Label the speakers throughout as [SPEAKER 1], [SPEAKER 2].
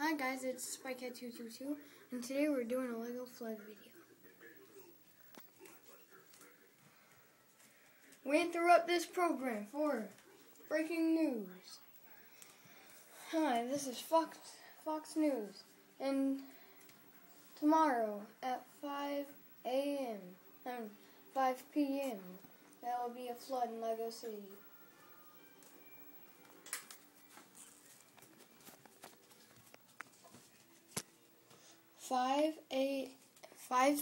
[SPEAKER 1] Hi guys, it's SpyCat222, and today we're doing a Lego Flood video. We interrupt this program for breaking news. Hi, this is Fox News, and tomorrow at 5 a.m. and 5 p.m. there will be a flood in Lego City. Five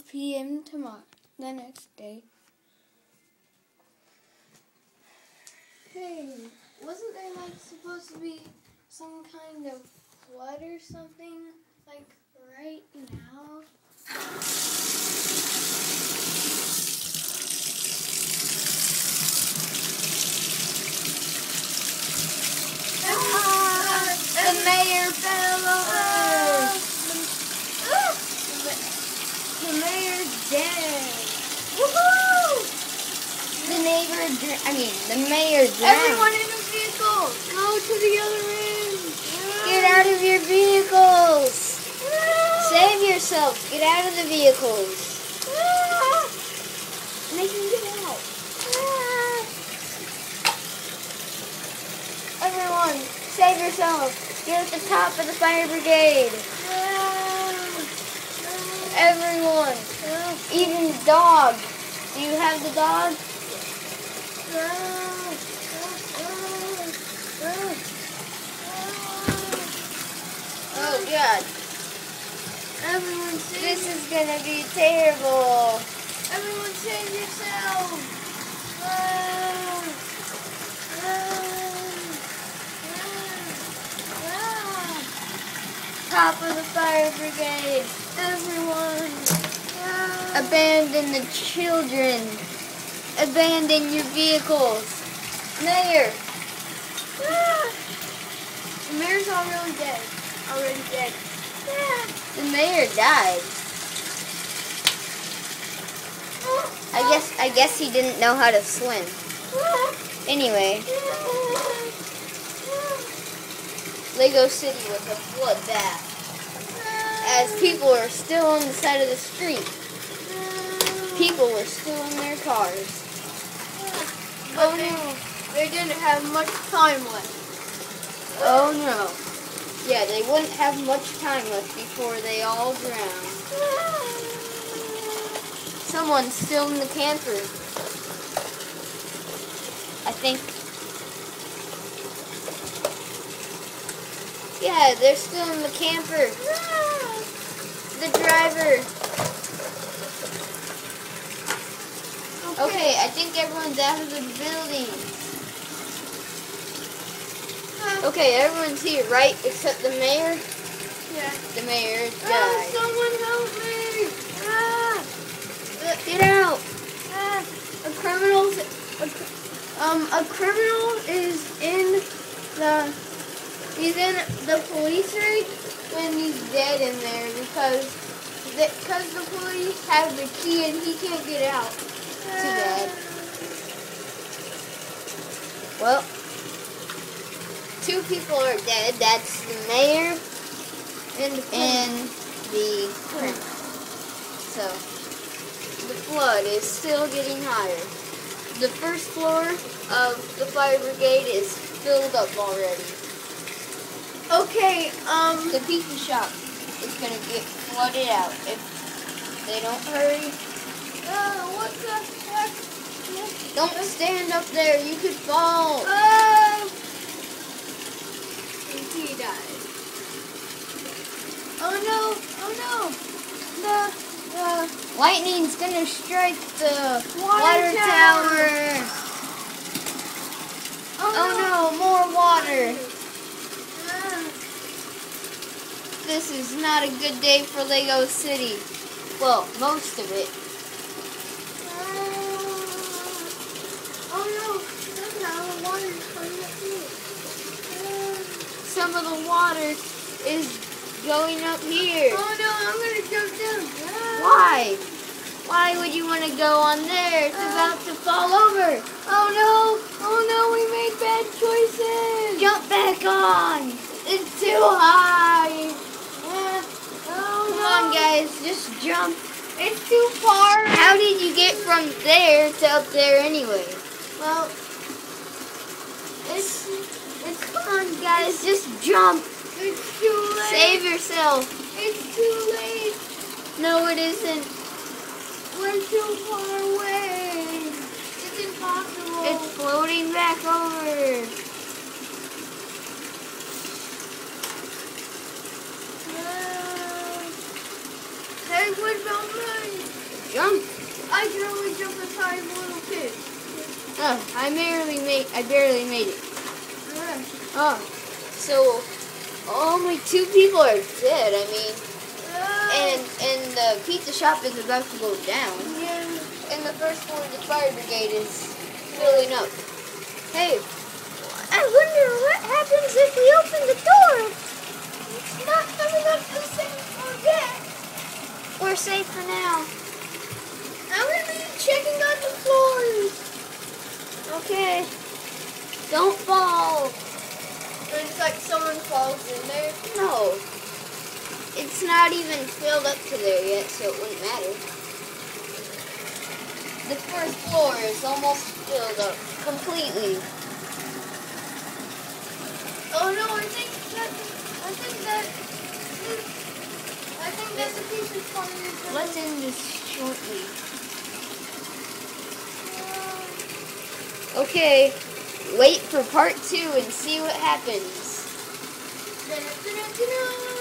[SPEAKER 1] p.m. tomorrow, the next day. Hey, wasn't there supposed to be some kind of flood or something right now? The mayor fell over. The mayor's dead. Woohoo! The mayor drowned. Everyone in the vehicle, go to the other end.
[SPEAKER 2] Get out of your vehicles. Save yourself. Get out of the vehicles.
[SPEAKER 1] Make him get out.
[SPEAKER 2] Everyone, save yourself. Get at the top of the fire brigade. Everyone, even the dog. Do you have the dog? Oh God.
[SPEAKER 1] Everyone save
[SPEAKER 2] This is gonna be terrible.
[SPEAKER 1] Everyone save yourself.
[SPEAKER 2] Top of the fire brigade.
[SPEAKER 1] Everyone.
[SPEAKER 2] Abandon the children. Abandon your vehicles. Mayor.
[SPEAKER 1] The mayor's already dead.
[SPEAKER 2] The mayor died. I guess he didn't know how to swim. Anyway, Lego City was a bloodbath, as people were still on the side of the street. People were still in their cars.
[SPEAKER 1] Oh no, they didn't have much time left.
[SPEAKER 2] Oh no. Yeah, they wouldn't have much time left before they all drowned. Someone's still in the camper. I think. Yeah, they're still in the camper. The driver. Okay, I think everyone's out of the building. Okay, everyone's here, right? Except the mayor?
[SPEAKER 1] Yeah.
[SPEAKER 2] The mayor died.
[SPEAKER 1] Someone help me!
[SPEAKER 2] Get out!
[SPEAKER 1] A criminal is in the police rig when he's dead in there because the police have the key and he can't get out.
[SPEAKER 2] Too bad. Well, 2 people are dead. That's the mayor
[SPEAKER 1] And
[SPEAKER 2] the criminal. So, the flood is still getting higher. The first floor of the fire brigade is filled up already.
[SPEAKER 1] Okay,
[SPEAKER 2] The pizza shop is going to get flooded out if they don't hurry.
[SPEAKER 1] what the heck?
[SPEAKER 2] Don't stand up there. You could fall.
[SPEAKER 1] He died. Oh no, the
[SPEAKER 2] Lightning's gonna strike the water tower. Oh no, more water. This is not a good day for Lego City. Well, most of it.
[SPEAKER 1] Oh no, somehow the water is coming up here.
[SPEAKER 2] Some of the water is going up here.
[SPEAKER 1] Oh no, I'm gonna jump down.
[SPEAKER 2] Why? Why would you want to go on there? It's about to fall over.
[SPEAKER 1] Oh no, we made bad choices.
[SPEAKER 2] Jump back on.
[SPEAKER 1] It's too high.
[SPEAKER 2] jump.
[SPEAKER 1] It's too far.
[SPEAKER 2] How did you get from there to up there anyway?
[SPEAKER 1] Well, it's
[SPEAKER 2] Come on, guys, just jump.
[SPEAKER 1] it's too late.
[SPEAKER 2] Save yourself.
[SPEAKER 1] It's too late.
[SPEAKER 2] No, it isn't.
[SPEAKER 1] We're too far away. It's impossible.
[SPEAKER 2] It's floating back over.
[SPEAKER 1] Hey, what about me?
[SPEAKER 2] Jump.
[SPEAKER 1] I can only jump as high as a little kid.
[SPEAKER 2] Oh, I barely made it. Oh, so only 2 people are dead. I mean, and the pizza shop is about to go down.
[SPEAKER 1] Yeah.
[SPEAKER 2] And the first floor of the fire brigade is filling up. Hey, I wonder what happens if we open the door.
[SPEAKER 1] It's not coming up the same floor yet.
[SPEAKER 2] We're safe for now.
[SPEAKER 1] I'm gonna be checking on the floors.
[SPEAKER 2] Okay. Don't fall.
[SPEAKER 1] It's like someone falls in there.
[SPEAKER 2] No. It's not even filled up to there yet, so it wouldn't matter. The first floor is almost filled up completely.
[SPEAKER 1] Oh no, I think that's a piece of fire.
[SPEAKER 2] Let's end this shortly. Okay, wait for part 2 and see what happens.
[SPEAKER 1] Da-da-da-da-da.